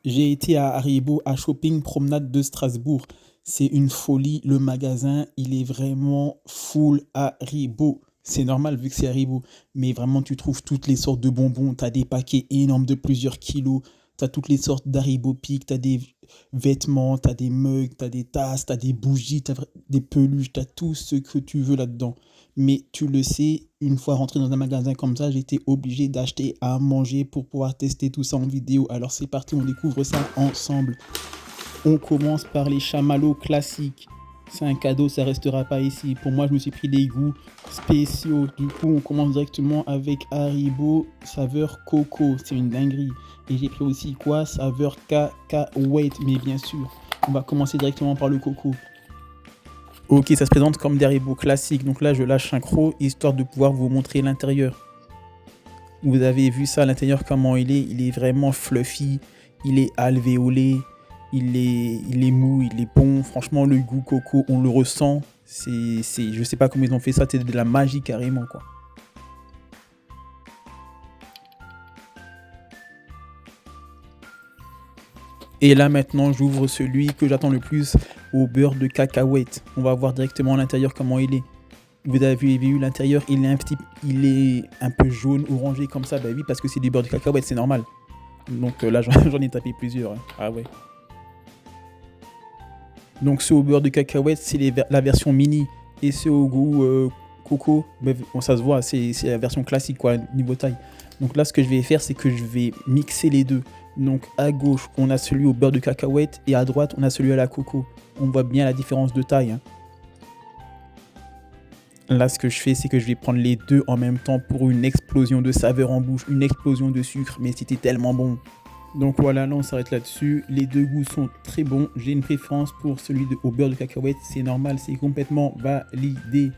J'ai été à Haribo, à Shopping Promenade de Strasbourg. C'est une folie, le magasin, il est vraiment full Haribo. C'est normal vu que c'est Haribo, mais vraiment tu trouves toutes les sortes de bonbons, t'as des paquets énormes de plusieurs kilos, t'as toutes les sortes d'Haribo Peak, t'as des vêtements, t'as des mugs, t'as des tasses, t'as des bougies, des peluches, t'as tout ce que tu veux là-dedans. Mais tu le sais, une fois rentré dans un magasin comme ça, j'étais obligé d'acheter à manger pour pouvoir tester tout ça en vidéo. Alors c'est parti, on découvre ça ensemble. On commence par les chamallows classiques. C'est un cadeau, ça restera pas ici. Pour moi, je me suis pris des goûts spéciaux. Du coup, on commence directement avec Haribo saveur coco. C'est une dinguerie. Et j'ai pris aussi quoi? Saveur cacahuète. Mais bien sûr, on va commencer directement par le coco. Ok, ça se présente comme des Haribo classiques. Donc là, je lâche un croc histoire de pouvoir vous montrer l'intérieur. Vous avez vu ça à l'intérieur, comment il est. Il est vraiment fluffy. Il est alvéolé. Il est mou, il est bon. Franchement, le goût coco, on le ressent. Je sais pas comment ils ont fait ça. C'est de la magie carrément, quoi. Et là, maintenant, j'ouvre celui que j'attends le plus au beurre de cacahuète. On va voir directement à l'intérieur comment il est. Vous avez vu l'intérieur, il est un peu jaune, orangé comme ça. Bah oui, parce que c'est du beurre de cacahuète, c'est normal. Donc là, j'en ai tapé plusieurs, hein. Ah ouais. Donc ceux au beurre de cacahuète, c'est la version mini. Et ceux au goût coco, bon, ça se voit, c'est la version classique, quoi, niveau taille. Donc là, ce que je vais faire, c'est que je vais mixer les deux. Donc à gauche, on a celui au beurre de cacahuète et à droite, on a celui à la coco. On voit bien la différence de taille, hein. Là, ce que je fais, c'est que je vais prendre les deux en même temps pour une explosion de saveur en bouche, une explosion de sucre, mais c'était tellement bon. Donc voilà, là on s'arrête là-dessus. Les deux goûts sont très bons. J'ai une préférence pour celui au beurre de cacahuète. C'est normal, c'est complètement validé.